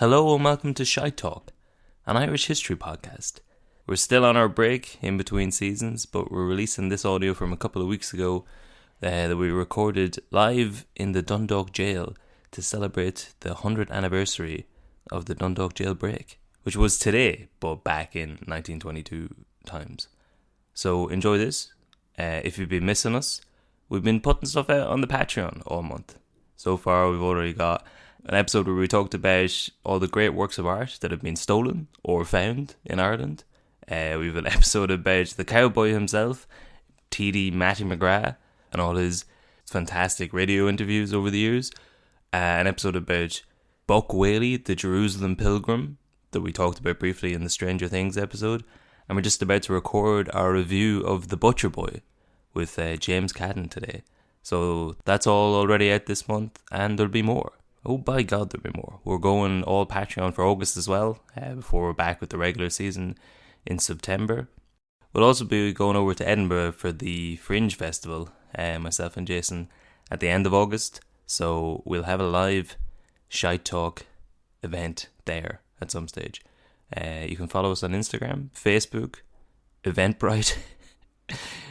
Hello and welcome to Shy Talk, an Irish history podcast. We're still on our break in between seasons, but we're releasing this audio from a couple of weeks ago that we recorded live in the Dundalk Jail to celebrate the 100th anniversary of the Dundalk Jailbreak, which was today, but back in 1922 times. So enjoy this. If you've been missing us, we've been putting stuff out on the Patreon all month. So far, we've already got an episode where we talked about all the great works of art that have been stolen or found in Ireland. We've an episode about the cowboy himself, TD Matty McGrath, and all his fantastic radio interviews over the years. An episode about Buck Whaley, the Jerusalem Pilgrim, that we talked about briefly in the Stranger Things episode. And we're just about to record our review of The Butcher Boy with James Cadden today. So that's all already out this month, and there'll be more. Oh, by God, there'll be more. We're going all Patreon for August as well, before we're back with the regular season in September. We'll also be going over to Edinburgh for the Fringe Festival, myself and Jason, at the end of August. So we'll have a live Shy Talk event there at some stage. You can follow us on Instagram, Facebook, Eventbrite.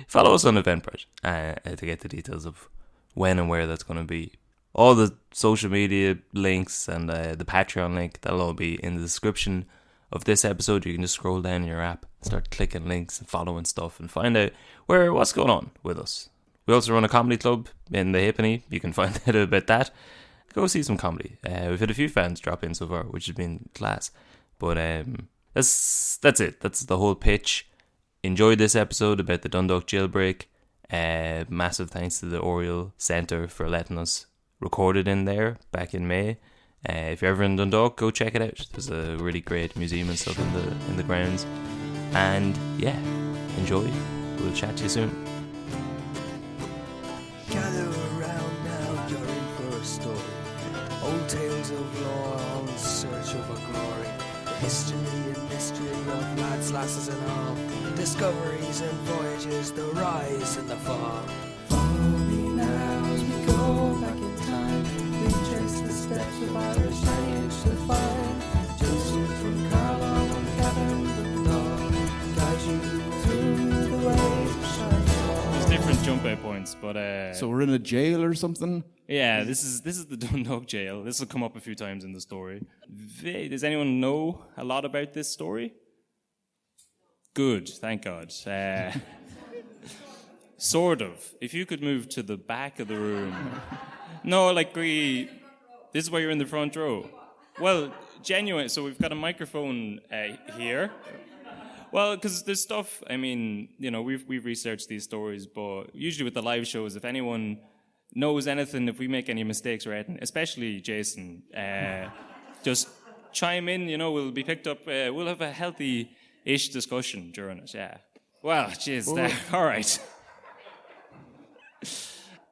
Follow us on Eventbrite to get the details of when and where that's going to be. All the social media links and the Patreon link, that'll all be in the description of this episode. You can just scroll down in your app, start clicking links and following stuff and find out what's going on with us. We also run a comedy club in the Hippenny. You can find out about that. Go see some comedy. We've had a few fans drop in so far, which has been class. But that's it. That's the whole pitch. Enjoyed this episode about the Dundalk Jailbreak. Massive thanks to the Oriel Centre for letting us record it in there back in May. If you're ever in Dundalk, go check it out. There's a really great museum and stuff in the grounds. And yeah, enjoy. We'll chat to you soon. Gather around now, you're in for a story. Old tales of lore, all in search of a glory. The history and mystery of lads, lasses and all. Discoveries and voyages, the rise and the fall. Follow me now as we go back in time. We trace the steps of Irish lineage to find. Joseph from Carlo and Kevin the dog. Guide you through the ways of shine. There's different jump out points, but So we're in a jail or something? yeah, this is the Dundalk Jail. This will come up a few times in the story. Does anyone know a lot about this story? Good, thank God. Sort of. If you could move to the back of the room. No, this is why you're in the front row. Well, genuine. So we've got a microphone here. Well, because there's stuff, we've researched these stories, but usually with the live shows, if anyone knows anything, if we make any mistakes or anything, especially Jason, just chime in, we'll be picked up, we'll have a healthy-ish discussion during it, yeah. Well, jeez, all right.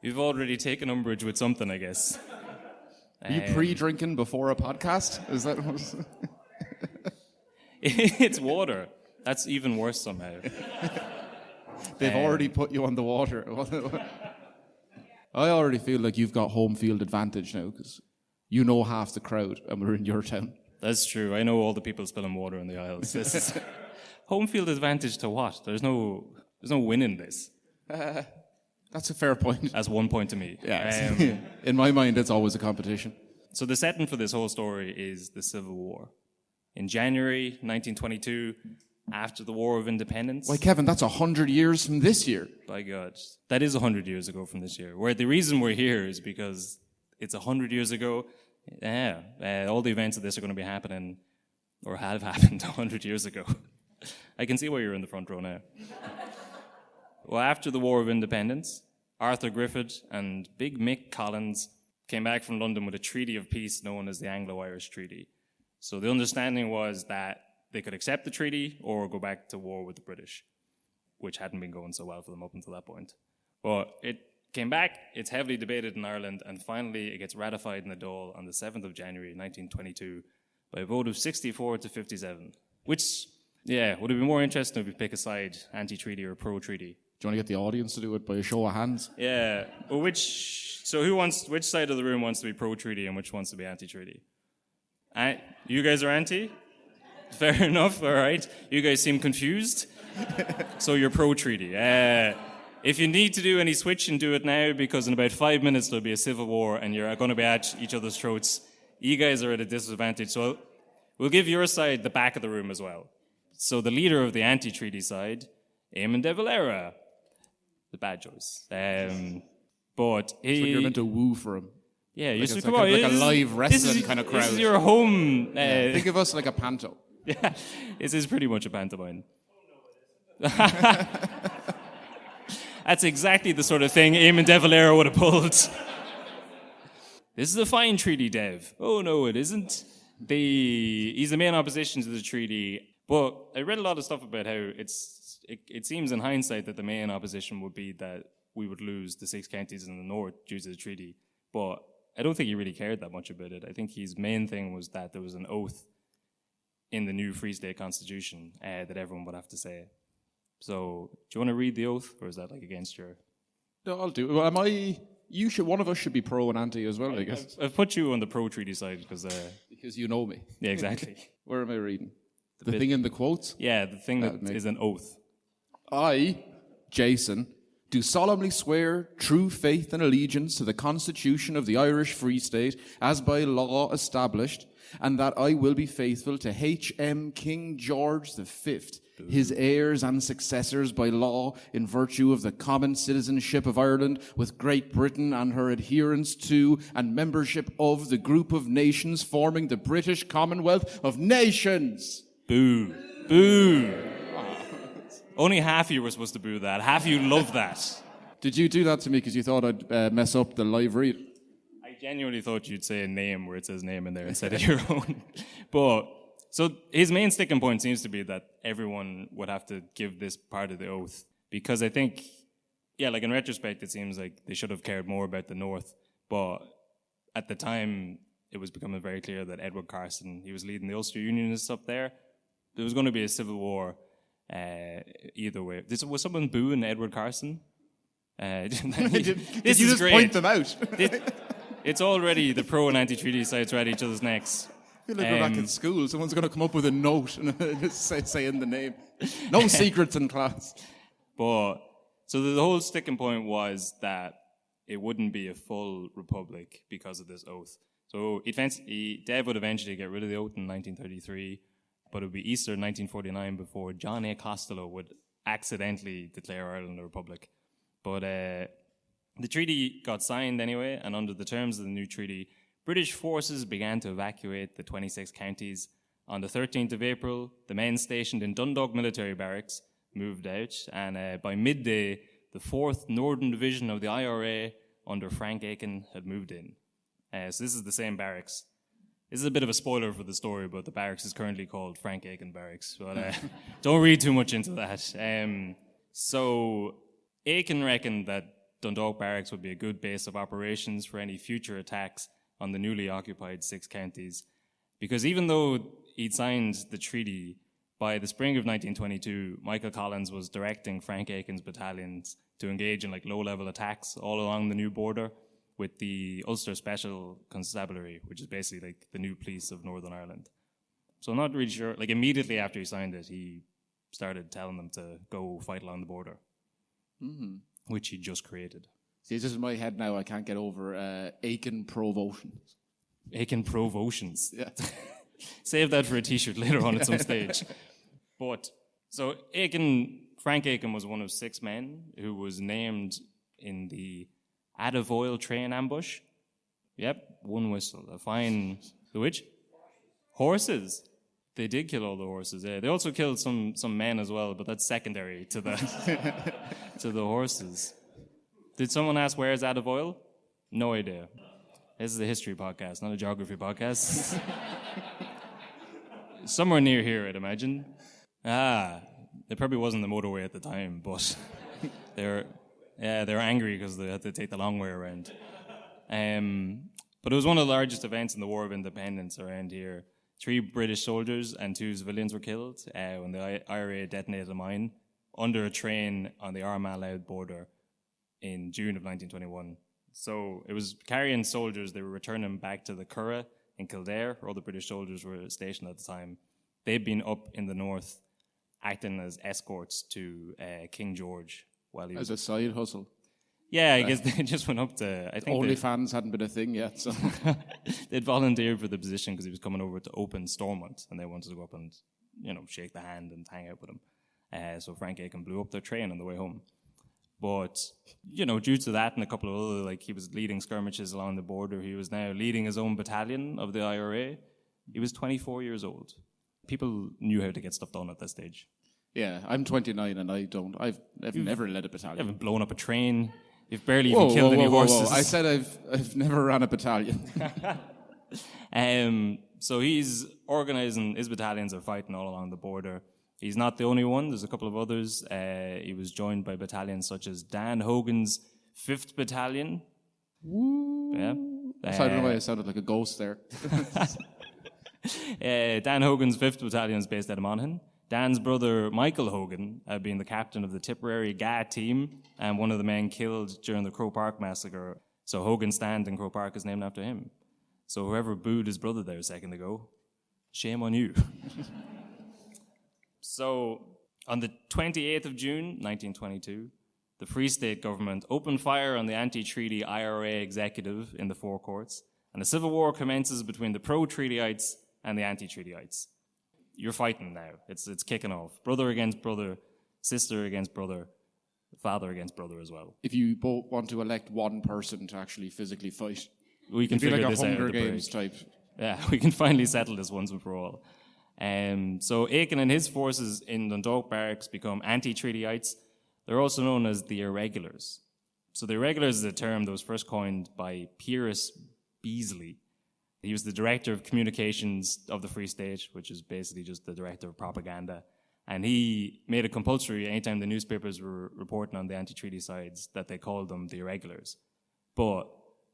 You've already taken umbrage with something, I guess. Are you pre-drinking before a podcast? Is that what It's water. That's even worse somehow. They've already put you on the water. I already feel like you've got home field advantage now because you know half the crowd and we're in your town. That's true. I know all the people spilling water in the aisles. This is home field advantage to what? There's no win in this. That's a fair point. That's 1 point to me. Yeah. In my mind, it's always a competition. So the setting for this whole story is the Civil War. In January 1922, after the War of Independence. Why, Kevin, that's 100 years from this year. By God. That is 100 years ago from this year. The reason we're here is because it's 100 years ago. All the events of this are going to be happening, or have happened 100 years ago. I can see why you're in the front row now. Well, after the War of Independence, Arthur Griffith and Big Mick Collins came back from London with a treaty of peace known as the Anglo-Irish Treaty. So the understanding was that they could accept the treaty or go back to war with the British, which hadn't been going so well for them up until that point. But it came back, it's heavily debated in Ireland, and finally it gets ratified in the Dáil on the 7th of January 1922 by a vote of 64 to 57, which, would have been more interesting if we pick a side, anti-treaty or pro-treaty. Do you want to get the audience to do it by a show of hands? Yeah. Well, which side of the room wants to be pro-treaty and which wants to be anti-treaty? You You guys are anti? Fair enough, all right. You guys seem confused. So you're pro-treaty. If you need to do any switching, do it now, because in about 5 minutes there'll be a civil war and you're going to be at each other's throats. You guys are at a disadvantage, so we'll give your side the back of the room as well. So the leader of the anti-treaty side, Eamon de Valera, the bad choice. But he... So you're meant to woo for him. Yeah, Like you're it's come like on. a live wrestling kind of crowd. This is your home. Think of us like a panto. Yeah, this is pretty much a pantomime. That's exactly the sort of thing Eamon de Valera would have pulled. This is a fine treaty, Dev. Oh, no, it isn't. He's the main opposition to the treaty, but I read a lot of stuff about how it seems in hindsight that the main opposition would be that we would lose the 6 counties in the north due to the treaty, but I don't think he really cared that much about it. I think his main thing was that there was an oath in the new Free State Constitution that everyone would have to say. So, do you want to read the oath, or is that like against your... No, I'll do it. Well, you should. One of us should be pro and anti as well, I guess. I've put you on the pro-treaty side because... Because you know me. Yeah, exactly. Where am I reading? The thing in the quotes? Yeah, the thing that is an oath. I, Jason, do solemnly swear true faith and allegiance to the Constitution of the Irish Free State as by law established, and that I will be faithful to H.M. King George V, his heirs and successors by law in virtue of the common citizenship of Ireland with Great Britain and her adherence to and membership of the group of nations forming the British Commonwealth of Nations. Boo. Boo. Only half of you were supposed to boo that. Half of you love that. Did you do that to me because you thought I'd mess up the live read? I genuinely thought you'd say a name where it says name in there instead of your own. But, so his main sticking point seems to be that everyone would have to give this part of the oath. Because I think, yeah, like in retrospect, it seems like they should have cared more about the North. But at the time, it was becoming very clear that Edward Carson, he was leading the Ulster Unionists up there. There was going to be a civil war either way. Was someone booing Edward Carson? Did you just great. point them out? It's already the pro and anti-treaty sides are at each other's necks. I feel like we're back in school. Someone's going to come up with a note and saying the name. No secrets in class. But so the whole sticking point was that it wouldn't be a full republic because of this oath. So Dev would eventually get rid of the oath in 1933, but it would be Easter 1949 before John A. Costello would accidentally declare Ireland a republic. But the treaty got signed anyway, and under the terms of the new treaty, British forces began to evacuate the 26 counties. On the 13th of April, the men stationed in Dundalk military barracks moved out, and by midday, the 4th Northern Division of the IRA under Frank Aiken had moved in. So this is the same barracks. This is a bit of a spoiler for the story, but the barracks is currently called Frank Aiken Barracks. But don't read too much into that. So Aiken reckoned that Dundalk Barracks would be a good base of operations for any future attacks on the newly occupied 6 counties. Because even though he'd signed the treaty, by the spring of 1922, Michael Collins was directing Frank Aiken's battalions to engage in like low-level attacks all along the new border with the Ulster Special Constabulary, which is basically like the new police of Northern Ireland. So I'm not really sure, like immediately after he signed it, he started telling them to go fight along the border, which he just created. See, it's just in my head now, I can't get over Aiken Provotions. Aiken Provotions. Yeah. Save that for a t-shirt later on at some stage. But, so Frank Aiken was one of 6 men who was named in the Adavoil train ambush. Yep, one whistle. A fine... The which? Horses. They did kill all the horses, yeah. They also killed some men as well, but that's secondary to the to the horses. Did someone ask where's Adavoil? No idea. This is a history podcast, not a geography podcast. Somewhere near here, I'd imagine. It probably wasn't the motorway at the time, but they were angry because they had to take the long way around. But it was one of the largest events in the War of Independence around here. 3 British soldiers and 2 civilians were killed when the IRA detonated a mine under a train on the Armagh-Louth border in June of 1921. So it was carrying soldiers. They were returning back to the Curragh in Kildare, where all the British soldiers were stationed at the time. They'd been up in the north acting as escorts to King George while he was... As a side hustle. Yeah, I guess they just went up to... I think OnlyFans hadn't been a thing yet, so... they'd volunteered for the position because he was coming over to open Stormont, and they wanted to go up and, shake the hand and hang out with him. So Frank Aiken blew up their train on the way home. But, due to that and a couple of other, he was leading skirmishes along the border, he was now leading his own battalion of the IRA. He was 24 years old. People knew how to get stuff done at that stage. Yeah, I'm 29 and I don't. I've never led a You battalion. haven't blown up a train. You've barely even killed any horses. I said I've never ran a battalion. So he's organising, his battalions are fighting all along the border. He's not the only one, there's a couple of others. He was joined by battalions such as Dan Hogan's 5th Battalion. Woo. Yeah. I don't know why I sounded like a ghost there. Dan Hogan's 5th Battalion is based out of Monaghan. Dan's brother, Michael Hogan, being the captain of the Tipperary GA team and one of the men killed during the Croke Park massacre. So Hogan's stand in Croke Park is named after him. So whoever booed his brother there a second ago, shame on you. So on the 28th of June, 1922, the Free State government opened fire on the anti-treaty IRA executive in the Four Courts, and a civil war commences between the pro-treatyites and the anti-treatyites. You're fighting now. It's kicking off. Brother against brother, sister against brother, father against brother as well. If you both want to elect one person to actually physically fight, We can it'd be figure like a this out Hunger at the Games break. type. Yeah, we can finally settle this once and for all. So Aiken and his forces in Dundalk Barracks become anti-treatyites. They're also known as the Irregulars. So the Irregulars is a term that was first coined by Pierce Beasley. He was the director of communications of the Free State, which is basically just the director of propaganda. And he made it compulsory anytime the newspapers were reporting on the anti-treaty sides that they called them the Irregulars. But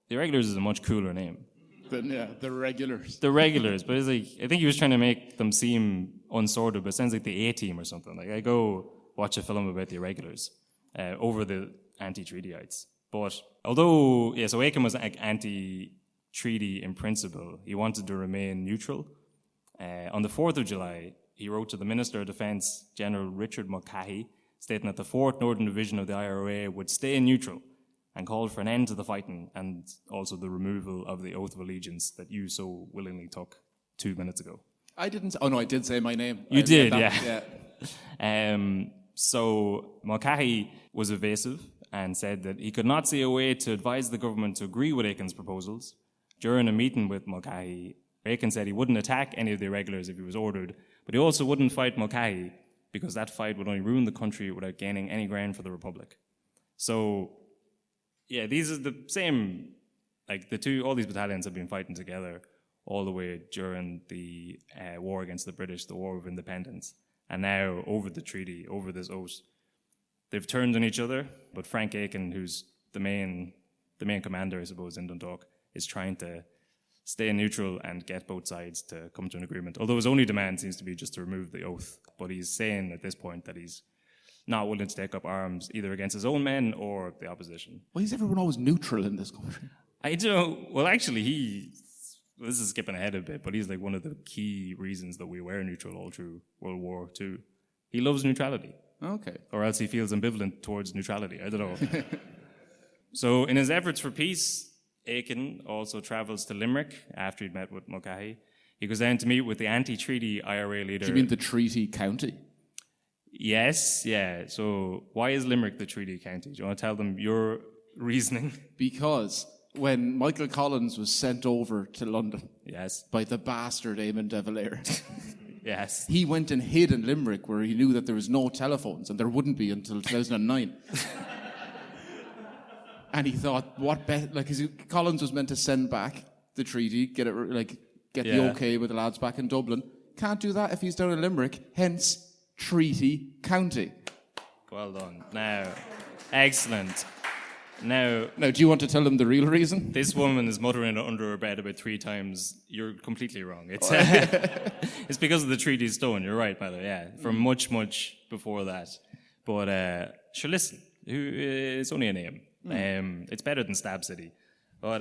the Irregulars is a much cooler name. But yeah, the regulars. The Regulars, but it's I think he was trying to make them seem unsorted, but it sounds like the A-Team or something. I go watch a film about the Irregulars over the anti-treatyites. But although, so Aiken was anti-treaty in principle, he wanted to remain neutral. On the 4th of July, he wrote to the Minister of Defence, General Richard Mulcahy, stating that the 4th Northern Division of the IRA would stay neutral and called for an end to the fighting and also the removal of the oath of allegiance that you so willingly took 2 minutes ago. I didn't. Oh no, I did say my name. You did, yeah. So Mulcahy was evasive and said that he could not see a way to advise the government to agree with Aiken's proposals. During a meeting with Mulcahy, Aiken said he wouldn't attack any of the irregulars if he was ordered, but he also wouldn't fight Mulcahy because that fight would only ruin the country without gaining any ground for the Republic. So, yeah, these are the same, all these battalions have been fighting together all the way during the war against the British, the War of Independence. And now, over the treaty, over this oath, they've turned on each other, but Frank Aiken, who's the main commander, I suppose, in Dundalk, is trying to stay neutral and get both sides to come to an agreement. Although his only demand seems to be just to remove the oath. But he's saying at this point that he's not willing to take up arms either against his own men or the opposition. Why is everyone always neutral in this country? I don't know. Well, actually, this is skipping ahead a bit, but he's one of the key reasons that we were neutral all through World War II. He loves neutrality. Okay. Or else he feels ambivalent towards neutrality. I don't know. So in his efforts for peace, Aiken also travels to Limerick after he'd met with Mulcahy. He goes down to meet with the anti-treaty IRA leader. Do you mean the treaty county? Yes, yeah. So why is Limerick the treaty county? Do you want to tell them your reasoning? Because when Michael Collins was sent over to London Yes. by the bastard Eamon de Valera, Yes. he went and hid in Limerick where he knew that there was no telephones and there wouldn't be until 2009. And he thought, Collins was meant to send back the treaty, get the okay with the lads back in Dublin. Can't do that if he's down in Limerick, hence treaty county. Well done. Now, excellent. Now, do you want to tell them the real reason? this woman is muttering it under her bed about 3 times. You're completely wrong. It's it's because of the Treaty of Stone. You're right, Mother. Yeah, from much, much before that. But sure, listen. It's only a name. It's better than Stab City. But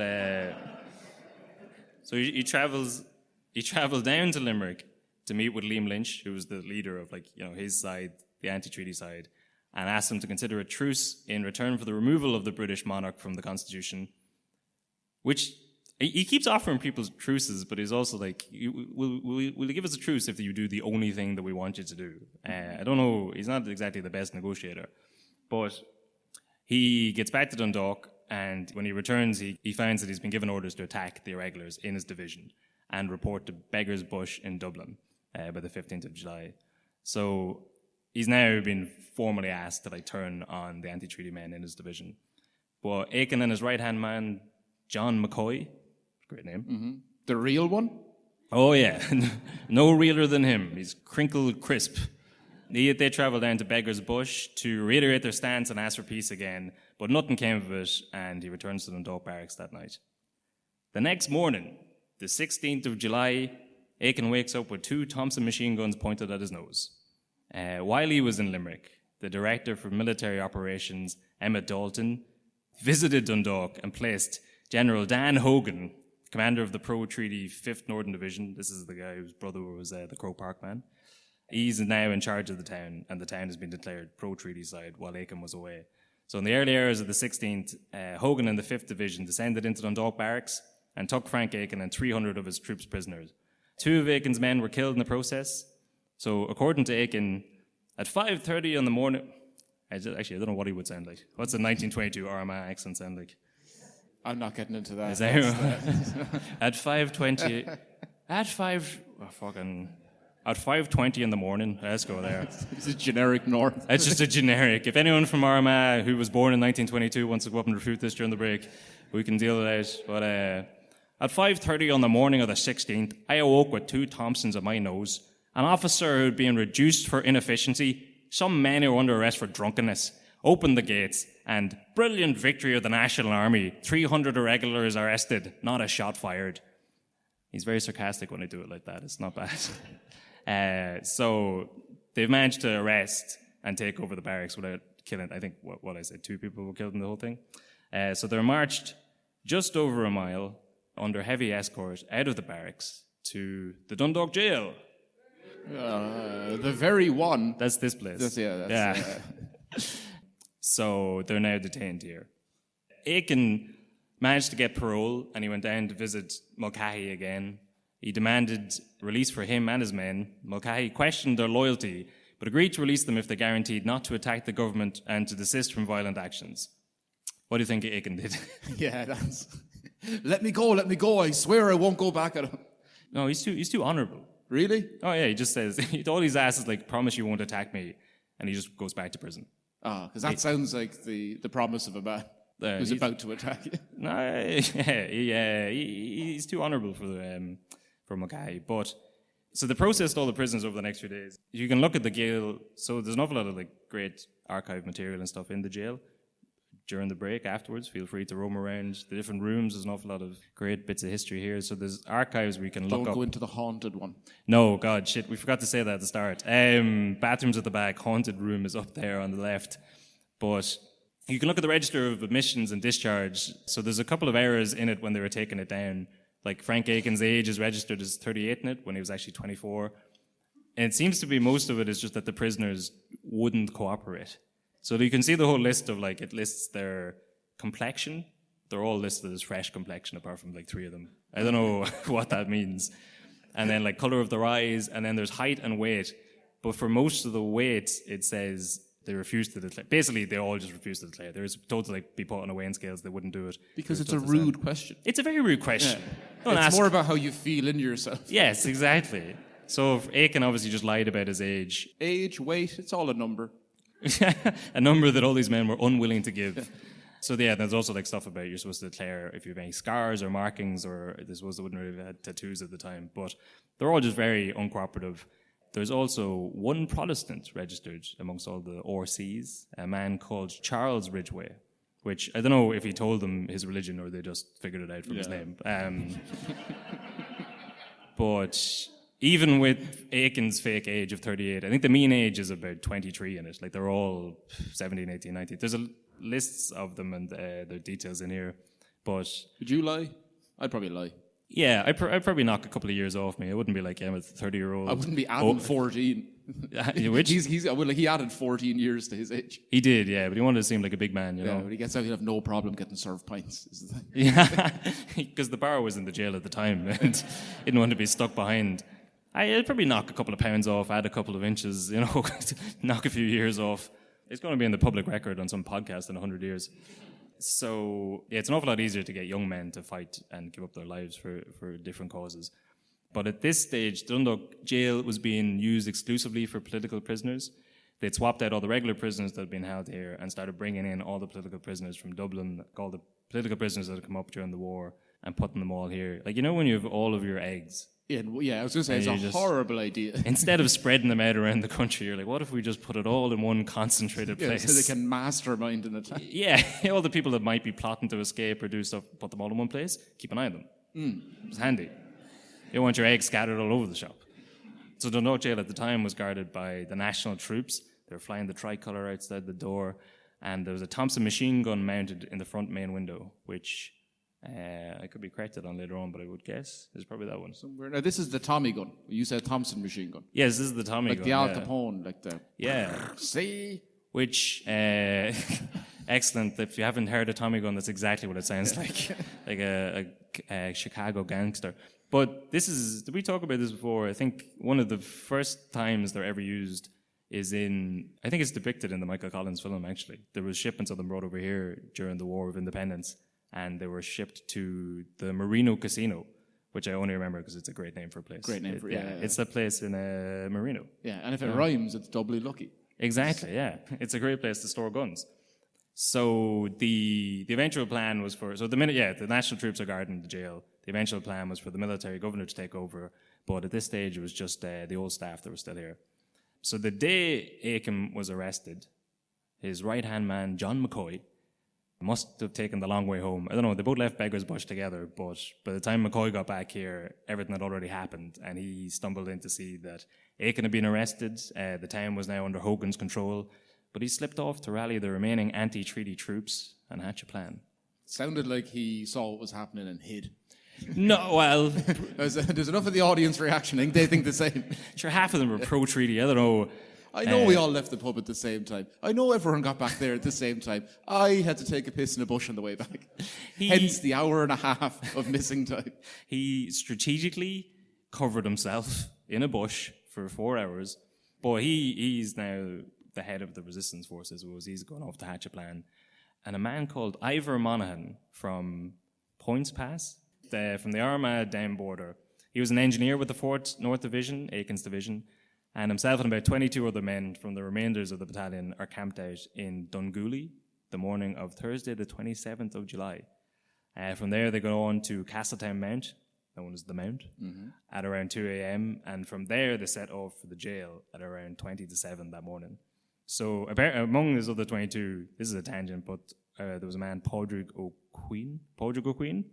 So he travels down to Limerick to meet with Liam Lynch, who was the leader of his side, the anti-treaty side, and asks him to consider a truce in return for the removal of the British monarch from the constitution, which he keeps offering people truces, but he's also like, will you give us a truce if you do the only thing that we want you to do? I don't know, he's not exactly the best negotiator, but he gets back to Dundalk, and when he returns, he finds that he's been given orders to attack the irregulars in his division and report to Beggar's Bush in Dublin by the 15th of July. So he's now been formally asked to turn on the anti-treaty men in his division. But Aiken and his right-hand man, John McCoy, great name. Mm-hmm. The real one? Oh yeah, no realer than him. He's crinkled crisp. They travelled down to Beggar's Bush to reiterate their stance and ask for peace again, but nothing came of it, and he returns to Dundalk Barracks that night. The next morning, the 16th of July, Aiken wakes up with 2 Thompson machine guns pointed at his nose. While he was in Limerick, the director for military operations, Emmett Dalton, visited Dundalk and placed General Dan Hogan, commander of the pro-treaty 5th Northern Division. This is the guy whose brother was the Croke Park man. He's now in charge of the town, and the town has been declared pro-treaty side while Aiken was away. So in the early hours of the 16th, Hogan and the 5th Division descended into Dundalk Barracks and took Frank Aiken and 300 of his troops prisoners. 2 of Aiken's men were killed in the process. So according to Aiken, at 5:30 in the morning... Actually, I don't know what he would sound like. What's a 1922 Armagh accent sound like? I'm not getting into that. Is that at 5:20... At 5:20 in the morning. Let's go there. It's a generic North. It's just a generic. If anyone from Armagh who was born in 1922 wants to go up and refute this during the break, we can deal with it. But at 5:30 on the morning of the 16th, I awoke with 2 Thompsons at my nose, an officer who had been reduced for inefficiency, some men who were under arrest for drunkenness, opened the gates, and brilliant victory of the National Army, 300 irregulars arrested, not a shot fired. He's very sarcastic when I do it like that. It's not bad. So they've managed to arrest and take over the barracks without killing, I think, what I said, 2 people were killed in the whole thing. So they're marched just over a mile under heavy escort out of the barracks to the Dundalk Jail. The very one. That's this place. Yeah. So they're now detained here. Aiken managed to get parole, and he went down to visit Mulcahy again. He demanded release for him and his men. Mulcahy questioned their loyalty, but agreed to release them if they guaranteed not to attack the government and to desist from violent actions. What do you think Aiken did? Yeah, that's... Let me go, I swear I won't go back at him. No, he's too honourable. Really? Oh yeah, he just says, all he's asked is promise you won't attack me, and he just goes back to prison. Because that sounds like the promise of a man who's about to attack you. No, he's too honourable for Mulcahy. But so they processed all the prisoners over the next few days. You can look at the jail. So there's an awful lot of great archive material and stuff in the jail. During the break afterwards, feel free to roam around the different rooms. There's an awful lot of great bits of history here. So there's archives where you can look up. Don't go into the haunted one. No, God, shit, we forgot to say that at the start. Bathrooms at the back, haunted room is up there on the left. But you can look at the register of admissions and discharge. So there's a couple of errors in it when they were taking it down. Frank Aiken's age is registered as 38 in it when he was actually 24. And it seems to be most of it is just that the prisoners wouldn't cooperate. So you can see the whole list of it lists their complexion. They're all listed as fresh complexion apart from 3 of them. I don't know what that means. And then color of their eyes, and then there's height and weight. But for most of the weight, it says they refuse to declare. Basically, they all just refuse to declare. They were told to be put on a weighing scales. They wouldn't do it. Because it's a rude question. It's a very rude question. Yeah. It's more about how you feel in yourself. Yes, exactly. So Aiken obviously just lied about his age. Age, weight, it's all a number. A number that all these men were unwilling to give. So there's also stuff about you're supposed to declare if you have any scars or markings, or I suppose they wouldn't really have had tattoos at the time, but they're all just very uncooperative. There's also one Protestant registered amongst all the RCs, a man called Charles Ridgway, which I don't know if he told them his religion or they just figured it out from his name. But even with Aiken's fake age of 38, I think the mean age is about 23 in it. They're all 17, 18, 19. There's lists of them and the details in here. But would you lie? I'd probably lie. Yeah, I'd probably knock a couple of years off me. I wouldn't be like, yeah, I'm a 30-year-old. I wouldn't be adding 14. Which? He added 14 years to his age. He did, yeah, but he wanted to seem like a big man, you Yeah, know. when he gets out, he'll have no problem getting served pints. Is the thing. Yeah, because the bar was in the jail at the time and he didn't want to be stuck behind. I'd probably knock a couple of pounds off, add a couple of inches, you know, knock a few years off. It's going to be in the public record on some podcast in 100 years. So, yeah, it's an awful lot easier to get young men to fight and give up their lives for different causes. But at this stage, Dundalk Jail was being used exclusively for political prisoners. They'd swapped out all the regular prisoners that had been held here and started bringing in all the political prisoners from Dublin, all the political prisoners that had come up during the war, and putting them all here. Like, you know when you have all of your eggs? Yeah, I was going to say, it's a horrible idea. Instead of spreading them out around the country, you're like, what if we just put it all in one concentrated place? So they can mastermind an attack. Yeah, all the people that might be plotting to escape or do stuff, put them all in one place, keep an eye on them. It's handy. You don't want your eggs scattered all over the shop. So Dundalk Jail at the time was guarded by the national troops. They were flying the tricolour outside the door, and there was a Thompson machine gun mounted in the front main window, which I could be corrected on later on, but I would guess is probably that one. Somewhere. Now, this is the Tommy gun. You said Thompson machine gun. Yes, this is the Tommy like gun. The Al yeah. Capone, like the... Yeah. See? Which, excellent. If you haven't heard a Tommy gun, that's exactly what it sounds like. Like a Chicago gangster. But did we talk about this before? I think one of the first times they're ever used is I think it's depicted in the Michael Collins film, actually. There was shipments of them brought over here during the War of Independence, and they were shipped to the Marino Casino, which I only remember because it's a great name for a place. Great name for it, yeah. It's that place in Marino. Yeah, and if it rhymes, it's doubly lucky. Exactly, yeah. It's a great place to store guns. So the eventual plan was the national troops are guarding the jail. The eventual plan was for the military governor to take over, but at this stage it was just the old staff that were still here. So the day Aiken was arrested, his right-hand man, John McCoy, must have taken the long way home. I don't know, they both left Beggar's Bush together, but by the time McCoy got back here, everything had already happened, and he stumbled in to see that Aiken had been arrested, the town was now under Hogan's control, but he slipped off to rally the remaining anti-treaty troops and hatch a plan. Sounded like he saw what was happening and hid. No, well... There's enough of the audience reactioning, they think the same. Sure, half of them were pro-treaty, I don't know. I know we all left the pub at the same time. I know everyone got back there at the same time. I had to take a piss in a bush on the way back. Hence the hour and a half of missing time. He strategically covered himself in a bush for 4 hours, but he's now the head of the resistance forces. He's going off to hatch a plan. And a man called Ivor Monaghan from Points Pass, from the Armagh down border. He was an engineer with the 4th North Division, Aiken's division, and himself and about 22 other men from the remainders of the battalion are camped out in Dungooley the morning of Thursday, the 27th of July. From there, they go on to Castletown Mount, known as the Mount, at around 2 a.m. And from there, they set off for the jail at around 20 to 7 that morning. So among these other 22, this is a tangent, but there was a man, Padraig O'Queen.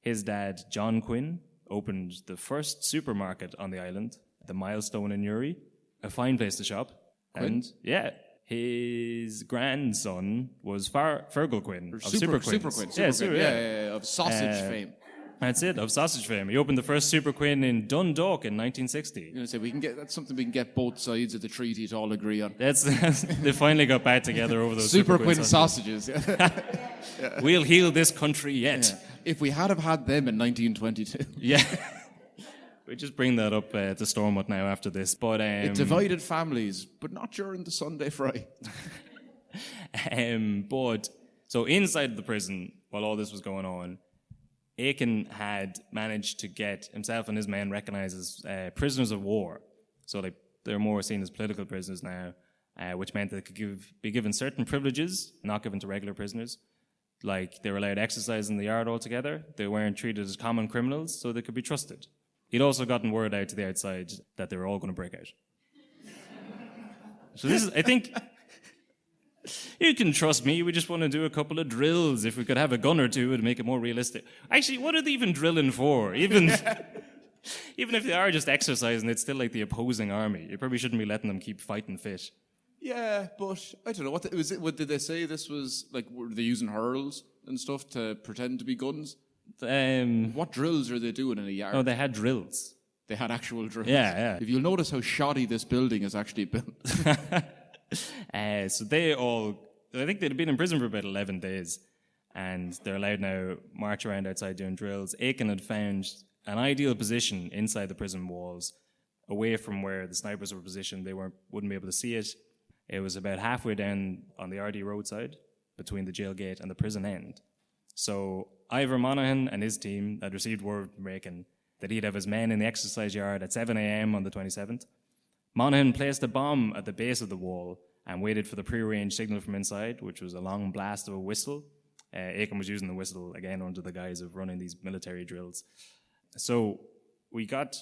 His dad, John Quinn, opened the first supermarket on the island, the Milestone in Newry, a fine place to shop. Quinn? And yeah, his grandson was Fergal Quinn of Super Quinn. Yeah, of sausage fame. That's it, of sausage fame. He opened the first Super Quinn in Dundalk in 1960. You know, so that's something we can get both sides of the treaty to all agree on. They finally got back together over those Super Quinn sausages. Yeah. We'll heal this country yet. Yeah. If we had them in 1922. Yeah. We just bring that up to Stormont now after this. But it divided families, but not during the Sunday fry. But so inside the prison, while all this was going on, Aiken had managed to get himself and his men recognized as prisoners of war. So they're more seen as political prisoners now, which meant they could be given certain privileges not given to regular prisoners. Like they were allowed exercise in the yard altogether. They weren't treated as common criminals, so they could be trusted. He'd also gotten word out to the outside that they were all going to break out. So this is, I think, you can trust me, we just want to do a couple of drills. If we could have a gun or two, it'd make it more realistic. Actually, what are they even drilling for? Even if they are just exercising, it's still like the opposing army. You probably shouldn't be letting them keep fighting fit. Yeah, but I don't know. What did they say this was, like, were they using hurls and stuff to pretend to be guns? What drills are they doing in a yard? Oh, they had drills. They had actual drills. Yeah. If you'll notice how shoddy this building is actually built. So they all, I think they'd been in prison for about 11 days, and they're allowed now march around outside doing drills. Aiken had found an ideal position inside the prison walls, away from where the snipers were positioned. They wouldn't be able to see it. It was about halfway down on the RD roadside, between the jail gate and the prison end. So Ivor Monaghan and his team had received word from Aiken that he'd have his men in the exercise yard at 7 a.m. on the 27th. Monaghan placed a bomb at the base of the wall and waited for the prearranged signal from inside, which was a long blast of a whistle. Aiken was using the whistle, again, under the guise of running these military drills. So we got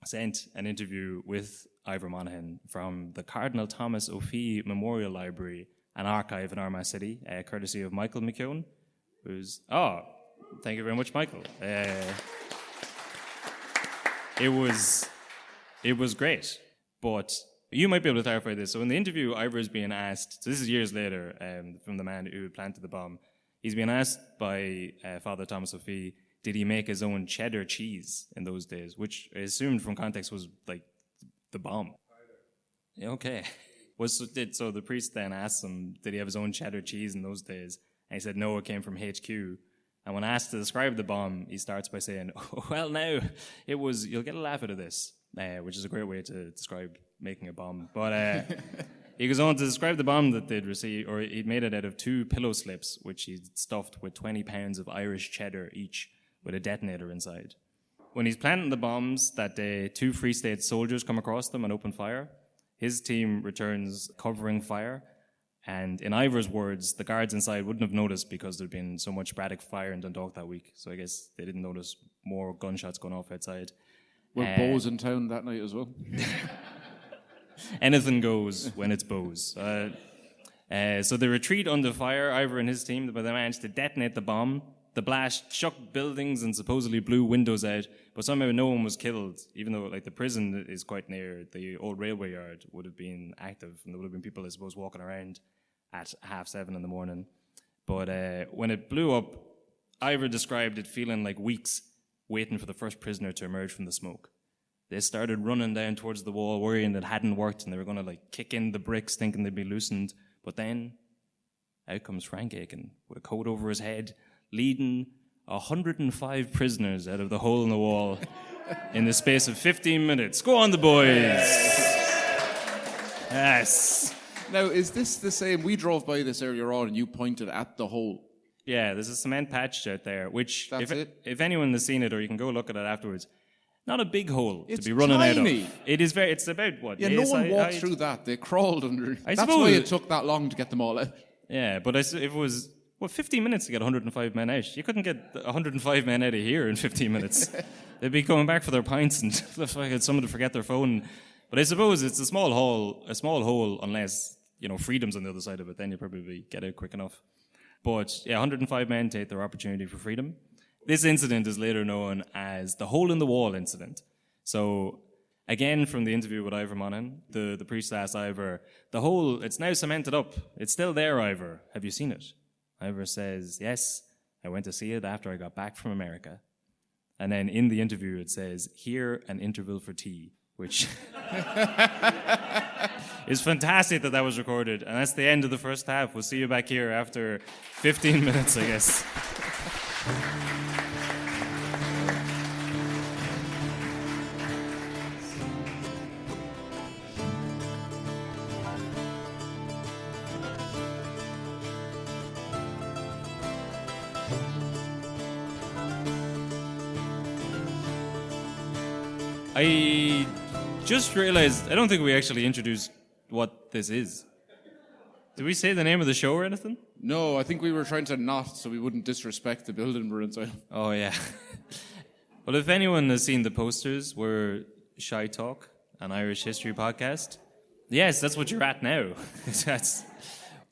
sent an interview with Ivor Monaghan from the Cardinal Thomas O'Fee Memorial Library, an archive in Armagh City, courtesy of Michael McKeown, who's... Oh, thank you very much, Michael. It was great, but you might be able to clarify this. So in the interview, Ivor is being asked, so this is years later, from the man who planted the bomb, he's being asked by Father Thomas O'Fee, did he make his own cheddar cheese in those days, which I assumed from context was like the bomb. Okay. So the priest then asked him, did he have his own cheddar cheese in those days? And he said, no, it came from HQ. And when asked to describe the bomb, he starts by saying, oh, well, now, it was, you'll get a laugh out of this, which is a great way to describe making a bomb. But he goes on to describe the bomb that they'd received, or he'd made it out of 2 pillow slips, which he'd stuffed with 20 pounds of Irish cheddar each, with a detonator inside. When he's planting the bombs that day, 2 Free State soldiers come across them and open fire. His team returns covering fire. And in Ivor's words, the guards inside wouldn't have noticed because there'd been so much sporadic fire in Dundalk that week. So I guess they didn't notice more gunshots going off outside. Were bows in town that night as well? Anything goes when it's bows. So they retreat under fire, Ivor and his team, but they managed to detonate the bomb. The blast shook buildings and supposedly blew windows out, but somehow no one was killed, even though like the prison is quite near. The old railway yard would have been active, and there would have been people, I suppose, walking around at 7:30 in the morning. But when it blew up, Ivor described it feeling like weeks waiting for the first prisoner to emerge from the smoke. They started running down towards the wall, worrying that it hadn't worked, and they were going to like kick in the bricks, thinking they'd be loosened. But then, out comes Frank Aiken with a coat over his head, leading 105 prisoners out of the hole in the wall in the space of 15 minutes. Go on, the boys! Yes. Now, is this the same? We drove by this earlier on and you pointed at the hole. Yeah, there's a cement patch out there, which, That's if anyone has seen it, or you can go look at it afterwards, not a big hole It's to be running tiny. out of. It's about, what? Yeah, no one walked through that. They crawled under. I That's suppose why it took that long to get them all out. Yeah, but if it was, 15 minutes to get 105 men out. You couldn't get 105 men out of here in 15 minutes. They'd be going back for their pints and someone to forget their phone. But I suppose it's a small hole, unless, freedom's on the other side of it, then you'll probably get out quick enough. But yeah, 105 men take their opportunity for freedom. This incident is later known as the hole in the wall incident. So again, from the interview with Ivor Monaghan, the priest asked Ivor, the hole, it's now cemented up. It's still there, Ivor. Have you seen it? Ivor says, yes, I went to see it after I got back from America. And then in the interview it says, here, an interval for tea, which is fantastic that was recorded. And that's the end of the first half. We'll see you back here after 15 minutes, I guess. I just realized, I don't think we actually introduced what this is. Did we say the name of the show or anything? No, I think we were trying to not so we wouldn't disrespect the building we're inside. Oh, yeah. Well, if anyone has seen the posters, we're Shy Talk, an Irish history podcast. Yes, that's what you're at now. Are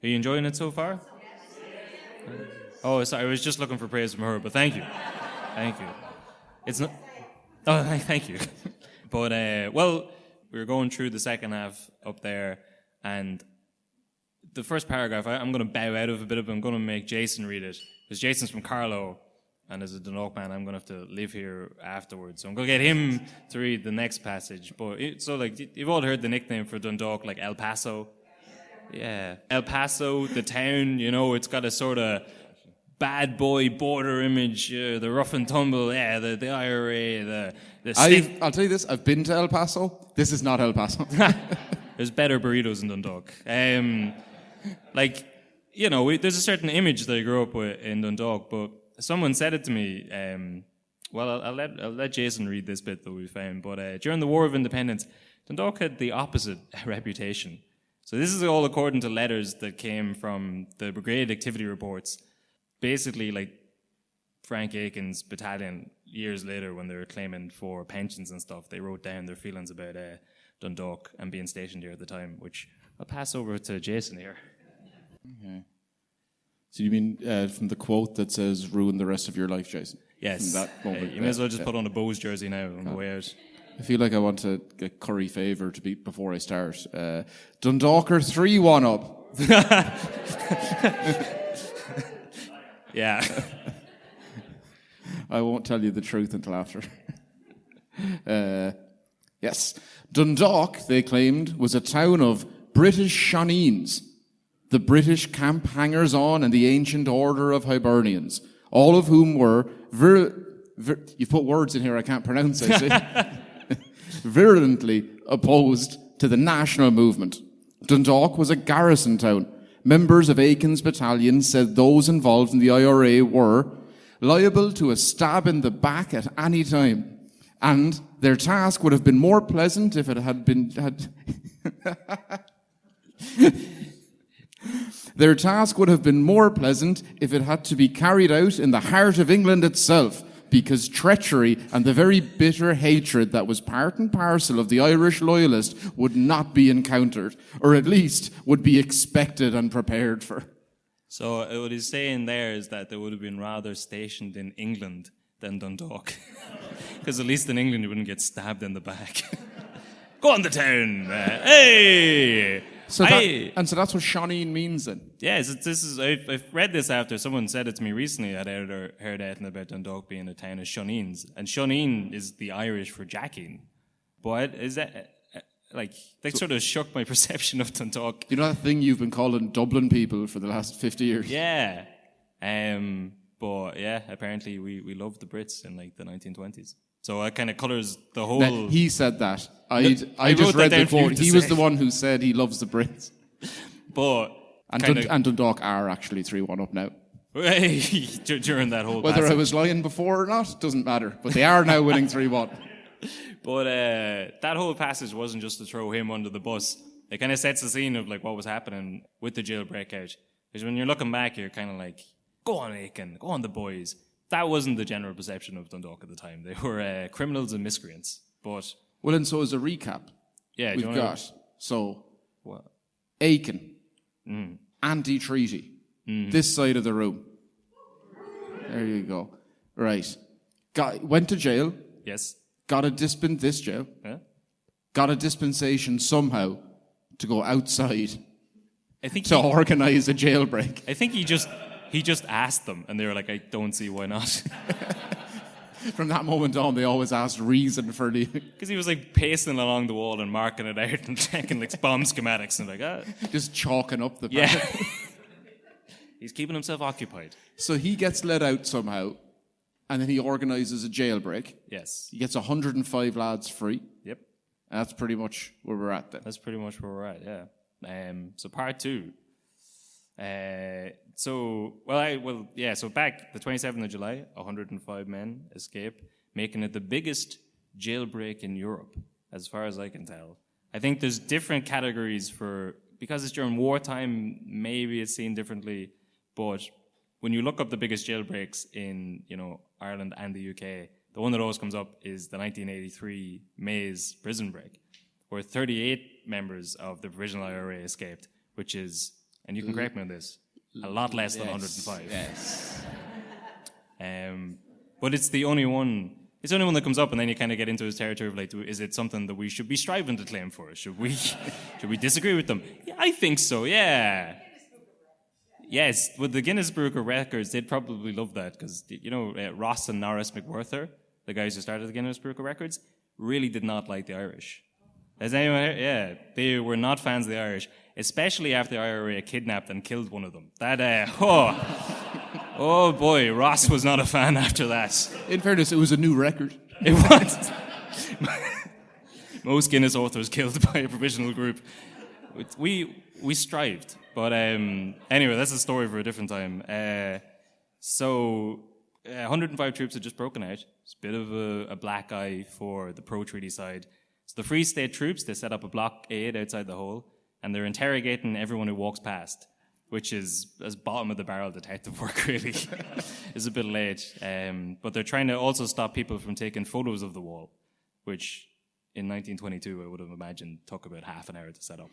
you enjoying it so far? Oh, sorry, I was just looking for praise from her, but thank you. Thank you. It's not... Oh, thank you. But, we were going through the second half up there, and the first paragraph, I'm going to bow out of a bit of it. I'm going to make Jason read it, because Jason's from Carlow, and as a Dundalk man, I'm going to have to live here afterwards. So I'm going to get him to read the next passage. But you've all heard the nickname for Dundalk, like El Paso. Yeah, El Paso, the town, it's got a sort of bad boy border image, the rough and tumble, the IRA, I'll tell you this, I've been to El Paso. This is not El Paso. There's better burritos in Dundalk. There's a certain image that I grew up with in Dundalk, but someone said it to me. I'll let Jason read this bit that we found. But during the War of Independence, Dundalk had the opposite reputation. So this is all according to letters that came from the brigade activity reports. Basically, like Frank Aiken's battalion, years later, when they were claiming for pensions and stuff, they wrote down their feelings about Dundalk and being stationed here at the time, which I'll pass over to Jason here. Okay. So you mean from the quote that says, ruin the rest of your life, Jason? Yes. From that moment. You may as well just put on a Bows jersey now on the way out. I feel like I want to get Curry favour to beat before I start. Dundalker 3-1 up. Yeah. I won't tell you the truth until after. Yes. Dundalk, they claimed, was a town of British Shawnees, the British camp hangers-on and the ancient order of Hibernians, all of whom were you've put words in here I can't pronounce, I see. Virulently opposed to the national movement. Dundalk was a garrison town. Members of Aiken's battalion said those involved in the IRA were liable to a stab in the back at any time, and their task would have been more pleasant if it had been Their task would have been more pleasant if it had to be carried out in the heart of England itself, because treachery and the very bitter hatred that was part and parcel of the Irish loyalist would not be encountered, or at least would be expected and prepared for. So what he's saying there is that they would have been rather stationed in England than Dundalk. Because at least in England you wouldn't get stabbed in the back. Go on the town! Hey! So that's what Shawneen means then? Yeah, I've read this after someone said it to me recently. I'd heard anything about Dundalk being a town of Shawneens. And Shawneen is the Irish for jacking. But is that... sort of shook my perception of Dundalk. You know that thing you've been calling Dublin people for the last 50 years? Yeah. But yeah, apparently we loved the Brits in the 1920s. So that kind of colours the whole... Now, he said that. I just read the quote. He was the one who said he loves the Brits. But... And Dundalk are actually 3-1 up now. During that whole Whether I was lying before or not, doesn't matter. But they are now winning 3-1. But that whole passage wasn't just to throw him under the bus. It kind of sets the scene of what was happening with the jailbreak out. Because when you're looking back, you're kind of like, go on Aiken, go on the boys. That wasn't the general perception of Dundalk at the time. They were criminals and miscreants. But well, and so as a recap, we've got what? Aiken, anti-treaty, this side of the room. There you go. Right. Went to jail. Yes. Got a dispensation somehow to go outside to organise a jailbreak. I think he just asked them, and they were like, I don't see why not. From that moment on, they always asked reason for leaving. Because he was pacing along the wall and marking it out and checking bomb schematics and just chalking up the path. Yeah. He's keeping himself occupied. So he gets let out somehow, and then he organises a jailbreak. Yes. He gets 105 lads free. Yep. And that's pretty much where we're at then. That's pretty much where we're at, yeah. So part two. So back the 27th of July, 105 men escape, making it the biggest jailbreak in Europe, as far as I can tell. I think there's different categories because it's during wartime, maybe it's seen differently, but when you look up the biggest jailbreaks in, Ireland and the UK, the one that always comes up is the 1983 Maze prison break, where 38 members of the Provisional IRA escaped, which is, and you can correct me on this, a lot less than 105. Yes. But it's the only one. It's the only one that comes up, and then you kind of get into his territory of is it something that we should be striving to claim for? Should we disagree with them? Yeah, I think so. Yeah. Yes, with the Guinness Book of Records, they'd probably love that because, Ross and Norris McWhirter, the guys who started the Guinness Book of Records, really did not like the Irish. Has anyone heard? Yeah, they were not fans of the Irish, especially after the IRA kidnapped and killed one of them. Oh boy, Ross was not a fan after that. In fairness, it was a new record. It was. Most Guinness authors killed by a provisional group. We strived. But anyway, that's a story for a different time. 105 troops had just broken out. It's a bit of a black eye for the pro-treaty side. So the Free State troops, they set up a blockade outside the hole, and they're interrogating everyone who walks past, which is as bottom-of-the-barrel detective work, really. It's a bit late. But they're trying to also stop people from taking photos of the wall, which in 1922 I would have imagined took about half an hour to set up.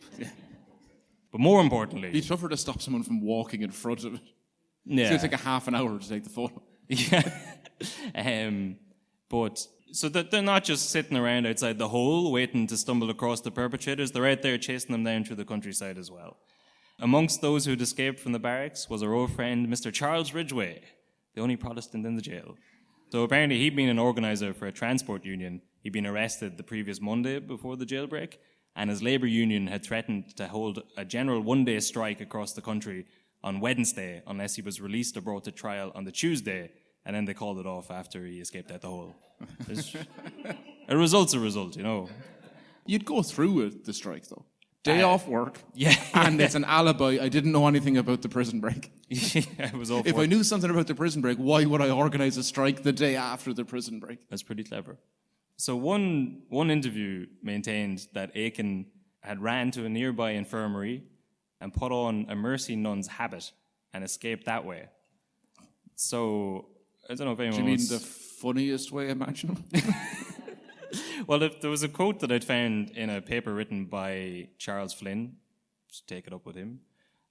But more importantly... It'd be tougher to stop someone from walking in front of it. Yeah. It's going to take a half an hour to take the photo. Yeah. So they're not just sitting around outside the hole waiting to stumble across the perpetrators. They're out there chasing them down through the countryside as well. Amongst those who'd escaped from the barracks was our old friend, Mr. Charles Ridgway, the only Protestant in the jail. So apparently he'd been an organizer for a transport union. He'd been arrested the previous Monday before the jailbreak, and his labour union had threatened to hold a general one-day strike across the country on Wednesday unless he was released or brought to trial on the Tuesday, and then they called it off after he escaped out the hole. A result's a result, You'd go through with the strike, though. Day off work, yeah, and it's an alibi. I didn't know anything about the prison break. It was all If I knew something about the prison break, why would I organise a strike the day after the prison break? That's pretty clever. So one interview maintained that Aiken had ran to a nearby infirmary and put on a mercy nun's habit and escaped that way. So I don't know if anyone. Do you mean the funniest way imaginable? Well, if there was a quote that I'd found in a paper written by Charles Flynn, just take it up with him.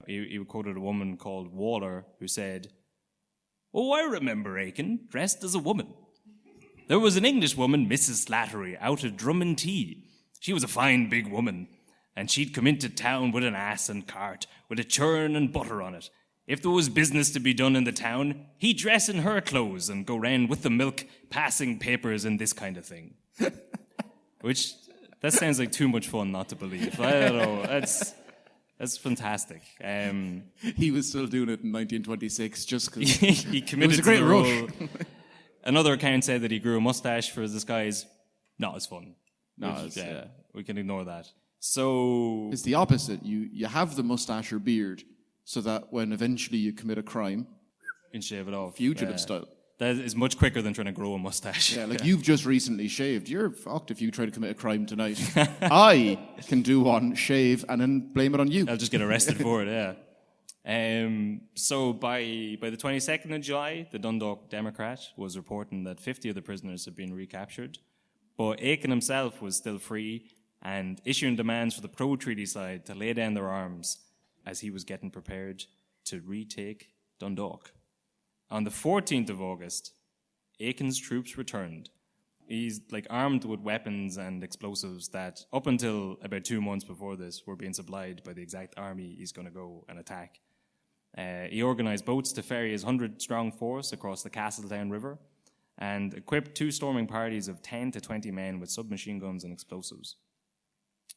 He quoted a woman called Waller who said, "Oh, I remember Aiken dressed as a woman. There was an English woman, Mrs. Slattery, out at Drummondtee. She was a fine big woman, and she'd come into town with an ass and cart, with a churn and butter on it. If there was business to be done in the town, he'd dress in her clothes and go round with the milk, passing papers and this kind of thing." Which, that sounds like too much fun not to believe. I don't know, that's fantastic. He was still doing it in 1926 just because he committed it was a great to the rush. role. Another account said that he grew a mustache for his disguise. Not as fun. We can ignore that. So It's the opposite. You have the mustache or beard so that when eventually you commit a crime, you can shave it off. fugitive style. That is much quicker than trying to grow a mustache. Yeah, like you've just recently shaved. You're fucked if you try to commit a crime tonight. I can do one, shave, and then blame it on you. I'll just get arrested for it, yeah. So by the 22nd of July, the Dundalk Democrat was reporting that 50 of the prisoners had been recaptured, but Aiken himself was still free and issuing demands for the pro-treaty side to lay down their arms as he was getting prepared to retake Dundalk. On the 14th of August, Aiken's troops returned. He's armed with weapons and explosives that up until about 2 months before this were being supplied by the exact army he's going to go and attack. He organised boats to ferry his 100-strong force across the Castletown River and equipped 2 storming parties of 10 to 20 men with submachine guns and explosives.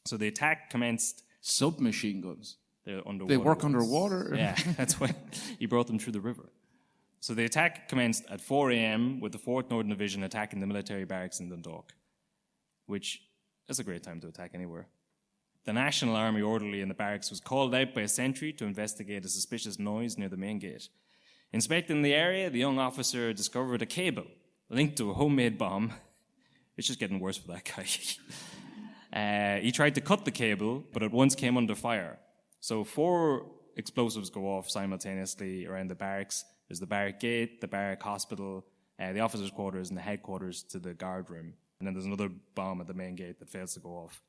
So the attack commenced... Submachine guns? They're underwater. They work ones. underwater? Yeah, that's why he brought them through the river. So the attack commenced at 4 a.m. with the 4th Northern Division attacking the military barracks in Dundalk, which is a great time to attack anywhere. The National Army orderly in the barracks was called out by a sentry to investigate a suspicious noise near the main gate. Inspecting the area, the young officer discovered a cable linked to a homemade bomb. It's just getting worse for that guy. He tried to cut the cable, but it once came under fire. So 4 explosives go off simultaneously around the barracks. There's the barrack gate, the barrack hospital, the officers' quarters, and the headquarters to the guard room. And then there's another bomb at the main gate that fails to go off.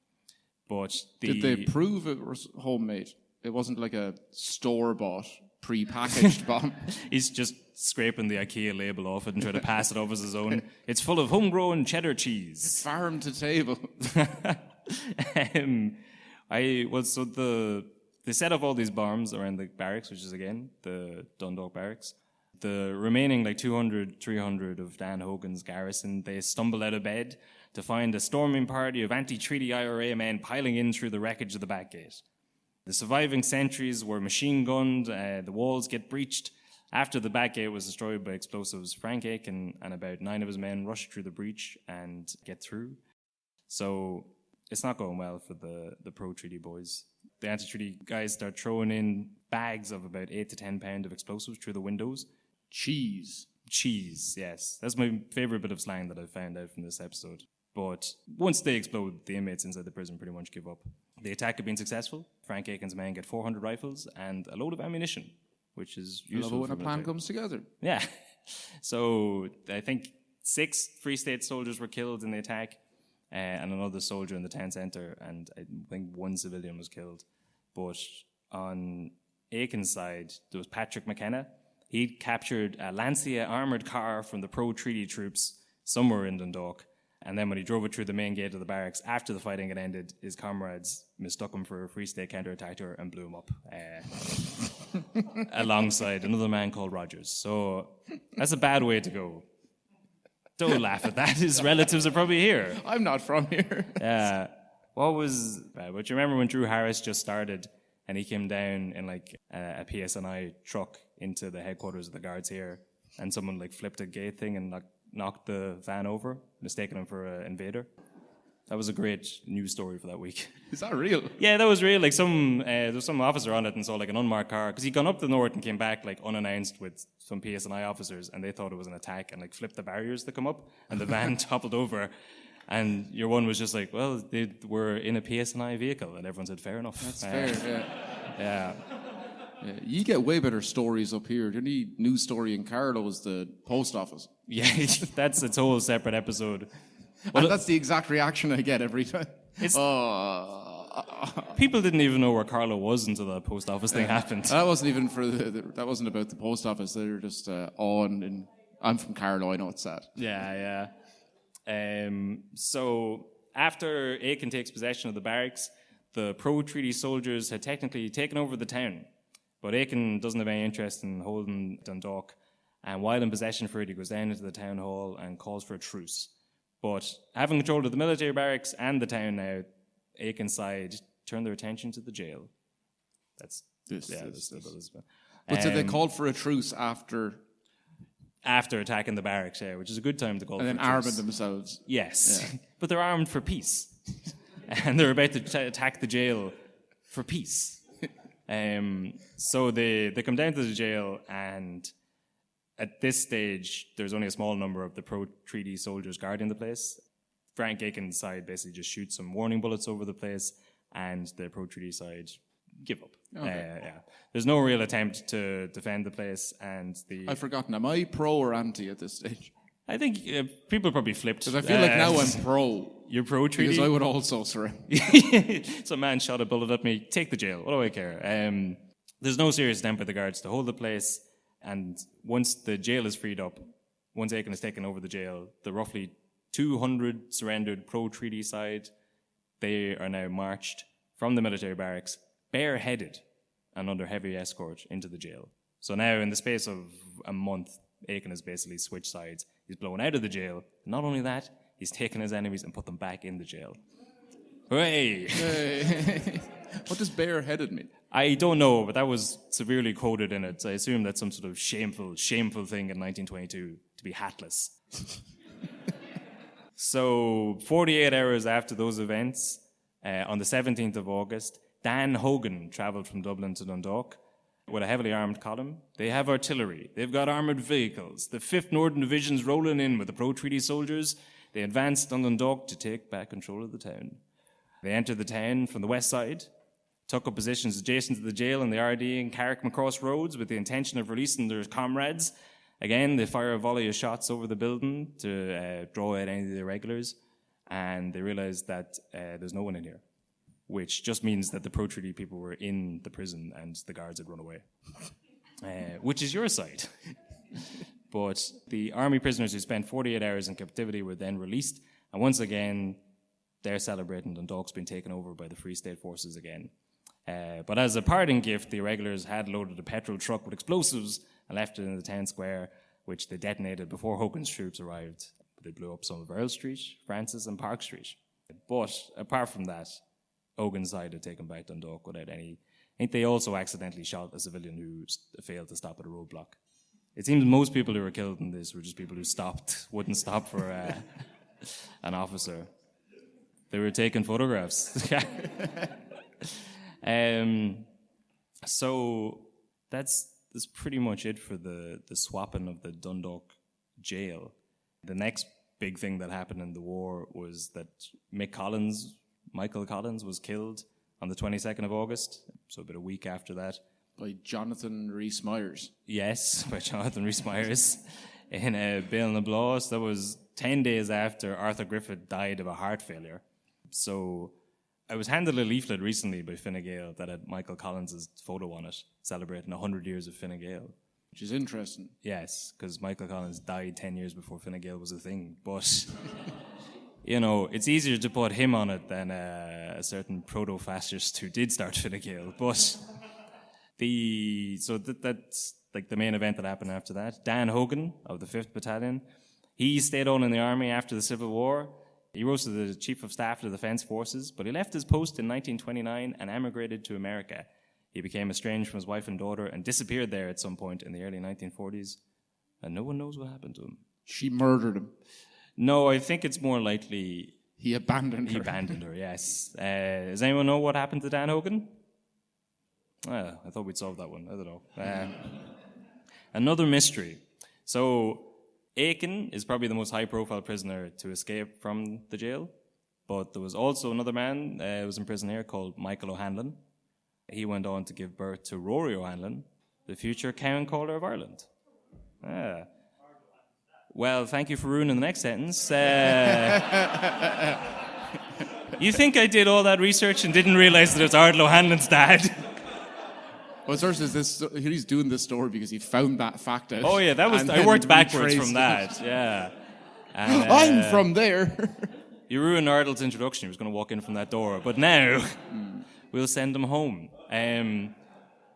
But Did they prove it was homemade? It wasn't like a store-bought, pre-packaged bomb? He's just scraping the IKEA label off it and trying to pass it off as his own. It's full of homegrown cheddar cheese. Farm to table. they set up all these bombs around the barracks, which is, again, the Dundalk barracks. The remaining, 200, 300 of Dan Hogan's garrison, they stumble out of bed to find a storming party of anti-treaty IRA men piling in through the wreckage of the back gate. The surviving sentries were machine-gunned, the walls get breached. After the back gate was destroyed by explosives, Frank Aiken and about 9 of his men rushed through the breach and get through. So it's not going well for the pro-treaty boys. The anti-treaty guys start throwing in bags of about 8 to 10 pound of explosives through the windows. Cheese, yes. That's my favourite bit of slang that I found out from this episode. But once they explode, the inmates inside the prison pretty much give up. The attack had been successful. Frank Aiken's men get 400 rifles and a load of ammunition, which is useful. I love it when a plan comes together. Yeah. So I think 6 Free State soldiers were killed in the attack, and another soldier in the town centre, and I think 1 civilian was killed. But on Aiken's side, there was Patrick McKenna. He'd captured a Lancia armoured car from the pro-treaty troops somewhere in Dundalk. And then when he drove it through the main gate of the barracks, after the fighting had ended, his comrades mistook him for a Free State counter-attacker and blew him up alongside another man called Rogers. So that's a bad way to go. Don't laugh at that. His relatives are probably here. I'm not from here. Yeah. What was bad? But you remember when Drew Harris just started and he came down in a PSNI truck into the headquarters of the guards here, and someone flipped a gate thing and knocked the van over, mistaking him for an invader. That was a great news story for that week. Is that real? Yeah, that was real. There was some officer on it and saw an unmarked car, because he'd gone up the north and came back unannounced with some PSNI officers, and they thought it was an attack and flipped the barriers that come up, and the van toppled over. And your one was just well, they were in a PSNI vehicle, and everyone said, fair enough. That's fair, yeah. You get way better stories up here. The only news story in Carlow is the post office. Yeah, that's its whole separate episode. And that's the exact reaction I get every time. People didn't even know where Carlow was until the post office thing happened. That wasn't even that wasn't about the post office. They were just on. And I'm from Carlow. I know it's sad. Yeah. So after Aiken takes possession of the barracks, the pro-treaty soldiers had technically taken over the town. But Aiken doesn't have any interest in holding Dundalk, and while in possession for it, he goes down into the town hall and calls for a truce. But having control of the military barracks and the town now, Aiken's side turned their attention to the jail. But so they called for a truce after attacking the barracks, which is a good time to call for a truce. And then arming themselves. Yes, yeah. But they're armed for peace. And they're about to attack the jail for peace. So they come down to the jail, and at this stage, there's only a small number of the pro-treaty soldiers guarding the place. Frank Aiken's side basically just shoots some warning bullets over the place, and the pro-treaty side give up. Okay. There's no real attempt to defend the place, and I've forgotten, am I pro or anti at this stage? I think people probably flipped. Because I feel like now I'm pro. You're pro-treaty? Because I would also surrender. Some man shot a bullet at me. Take the jail. What do I care? There's no serious attempt by the guards to hold the place. And once the jail is freed up, once Aiken has taken over the jail, the roughly 200 surrendered pro-treaty side, they are now marched from the military barracks, bareheaded and under heavy escort into the jail. So now, in the space of a month, Aiken has basically switched sides. He's blown out of the jail. Not only that, he's taken his enemies and put them back in the jail. Hooray! What does bareheaded mean? I don't know, but that was severely quoted in it. I assume that's some sort of shameful thing in 1922, to be hatless. So, 48 hours after those events, on the 17th of August, Dan Hogan travelled from Dublin to Dundalk with a heavily armed column. They have artillery. They've got armoured vehicles. The 5th Northern Division's rolling in with the pro-treaty soldiers. They advanced on Dundalk to take back control of the town. They entered the town from the west side, took up positions adjacent to the jail and the RD and Carrick-Macross roads with the intention of releasing their comrades. Again, they fire a volley of shots over the building to draw out any of the irregulars, and they realised that there's no one in here, which just means that the pro-treaty people were in the prison and the guards had run away, which is your side. But the army prisoners who spent 48 hours in captivity were then released, and once again, they're celebrating Dundalk's been taken over by the Free State forces again. But as a parting gift, the irregulars had loaded a petrol truck with explosives and left it in the town square, which they detonated before Hogan's troops arrived. They blew up some of Earl Street, Francis, and Park Street. But apart from that, Hogan's side had taken back Dundalk without any. I think they also accidentally shot a civilian who failed to stop at a roadblock. It seems most people who were killed in this were just people who wouldn't stop for an officer. They were taking photographs. So that's pretty much it for the swapping of the Dundalk jail. The next big thing that happened in the war was that Michael Collins was killed on the 22nd of August, so about a week after that. By Jonathan Rhys-Myers. Yes, by Jonathan Rhys-Myers in Bale na Blas. That was 10 days after Arthur Griffith died of a heart failure. So I was handed a leaflet recently by Fine Gael that had Michael Collins' photo on it, celebrating 100 years of Fine Gael. Which is interesting. Yes, because Michael Collins died 10 years before Fine Gael was a thing. But, you know, it's easier to put him on it than a certain proto-fascist who did start Fine Gael. But that's like the main event that happened after that. Dan Hogan of the 5th Battalion, he stayed on in the army after the Civil War. He rose to the Chief of Staff of the Defence Forces, but he left his post in 1929 and emigrated to America. He became estranged from his wife and daughter and disappeared there at some point in the early 1940s, and no one knows what happened to him. She murdered him. No, I think it's more likely He abandoned her. he abandoned her, yes. Does anyone know what happened to Dan Hogan? I thought we'd solve that one. I don't know. Another mystery. So Aiken is probably the most high-profile prisoner to escape from the jail, but there was also another man who was in prison here called Michael O'Hanlon. He went on to give birth to Rory O'Hanlon, the future Cowan Caller of Ireland. Well, thank you for ruining the next sentence. You think I did all that research and didn't realise that it was Ardal O'Hanlon's dad? Well, source is this. He's doing this story because he found that fact out. Oh yeah, that was. I worked backwards from that. Yeah. And, I'm from there. You ruined Ardal's introduction. He was going to walk in from that door, but now we'll send him home.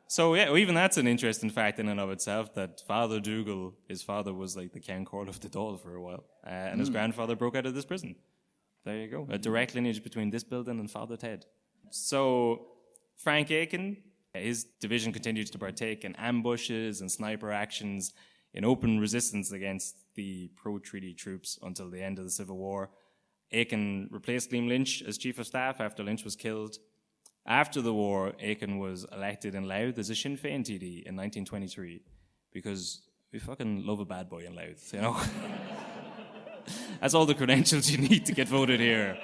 So yeah, even that's an interesting fact in and of itself. That Father Dougal, his father was like the Cowan Caller of the Dáil for a while, and his grandfather broke out of this prison. There you go, a direct lineage between this building and Father Ted. So Frank Aiken. His division continued to partake in ambushes and sniper actions in open resistance against the pro-treaty troops until the end of the Civil War. Aiken replaced Liam Lynch as Chief of Staff after Lynch was killed. After the war, Aiken was elected in Louth as a Sinn Féin TD in 1923 because we fucking love a bad boy in Louth, you know? That's all the credentials you need to get voted here.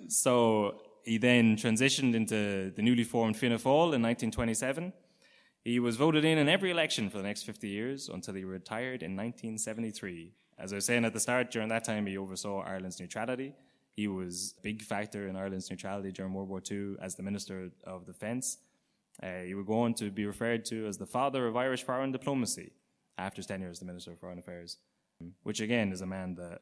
So he then transitioned into the newly formed Fianna Fáil in 1927. He was voted in every election for the next 50 years until he retired in 1973. As I was saying at the start, during that time he oversaw Ireland's neutrality. He was a big factor in Ireland's neutrality during World War II as the Minister of Defence. He would go on to be referred to as the father of Irish foreign diplomacy after his tenure as the Minister of Foreign Affairs, which again is a man that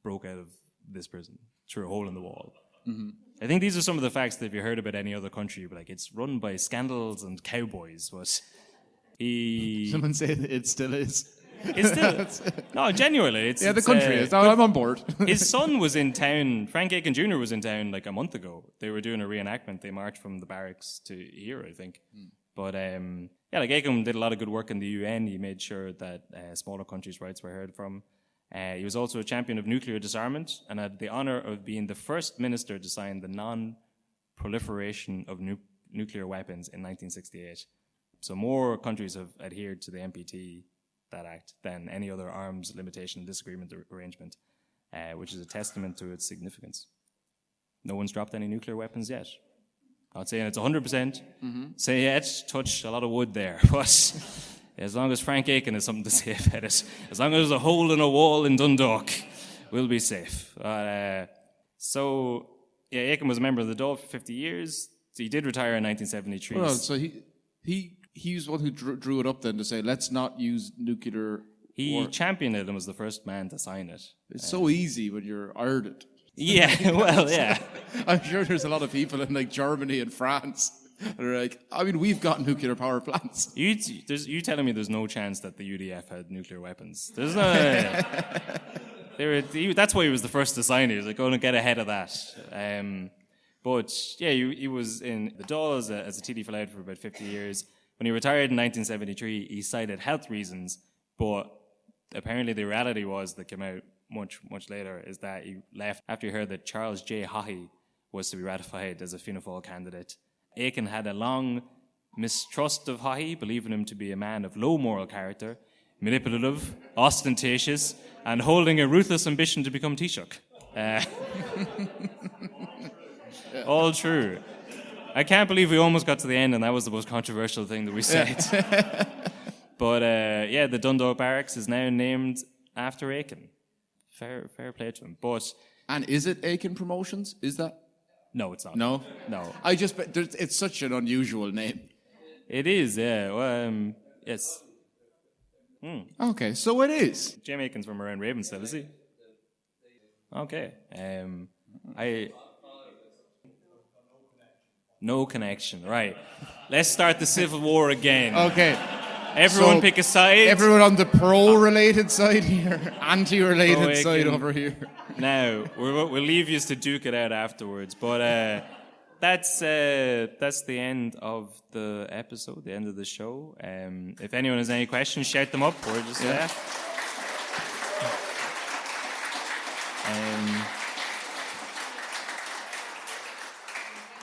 broke out of this prison through a hole in the wall. Mm-hmm. I think these are some of the facts that if you heard about any other country, you'd be like, it's run by scandals and cowboys. But Someone said it still is. It's still... No, genuinely. The country is. I'm on board. His son was in town. Frank Aiken Jr. was in town like a month ago. They were doing a reenactment. They marched from the barracks to here, I think. But like Aiken did a lot of good work in the UN. He made sure that smaller countries' rights were heard from. He was also a champion of nuclear disarmament and had the honour of being the first minister to sign the Non-Proliferation of Nuclear Weapons in 1968. So more countries have adhered to the NPT, that act, than any other arms limitation disagreement arrangement, which is a testament to its significance. No one's dropped any nuclear weapons yet. Not saying it's 100%. Say yet, touch a lot of wood there, but... As long as Frank Aiken has something to say about it, as long as there's a hole in a wall in Dundalk, we'll be safe. So Aiken was a member of the Dáil for 50 years. So he did retire in 1973. Well, so he was the one who drew it up then to say, let's not use nuclear. He championed it and was the first man to sign it. It's so easy when you're Ireland. Yeah, well, yeah. I'm sure there's a lot of people in like Germany and France that are like, I mean, we've got nuclear power plants. You telling me there's no chance that the UDF had nuclear weapons? There's no. That's why he was the first to sign it. He was like, going to get ahead of that. But yeah, he was in the Dáil as a TD for Louth for about 50 years. When he retired in 1973, he cited health reasons, but apparently the reality was that came out much later is that he left after he heard that Charles J. Haughey was to be ratified as a Fianna Fáil candidate. Aiken had a long mistrust of Haughey, believing him to be a man of low moral character, manipulative, ostentatious, and holding a ruthless ambition to become Taoiseach. All true. I can't believe we almost got to the end and that was the most controversial thing that we said. But the Dundalk Barracks is now named after Aiken. Fair play to him. But And is it Aiken Promotions? Is that? no, it's not. No? No. It's such an unusual name. It is, yeah. Well, yes. Okay, so it is. Jim Aiken's from around Ravensdale, is he? Okay. No connection, right. Let's start the Civil War again. Okay. Everyone So, pick a side. Everyone on the pro-related side here, anti-related Pro-Aiken. side over here. Now, we'll leave you to duke it out afterwards, but that's the end of the episode, the end of the show. If anyone has any questions, shout them up. We're just there.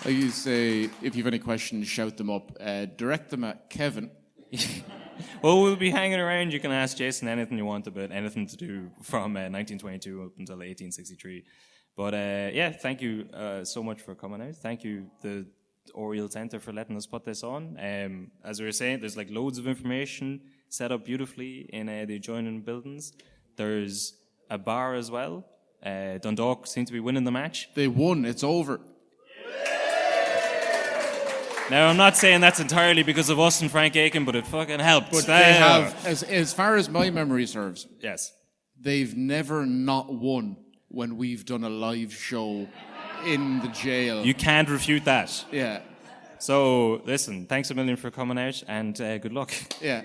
You say, if you have any questions, shout them up. Direct them at Kevin. Well, we'll be hanging around. You can ask Jason anything you want about anything to do from 1922 up until 1863. But thank you so much for coming out. Thank you, the Oriel Centre, for letting us put this on. As we were saying, there's like loads of information set up beautifully in the adjoining buildings. There's a bar as well. Dundalk seem to be winning the match. They won. It's over. Now, I'm not saying that's entirely because of us and Frank Aiken, but it fucking helped. But they have, as far as my memory serves, Yes. they've never not won when we've done a live show in the jail. You can't refute that. Yeah. So, listen, thanks a million for coming out, and good luck. Yeah.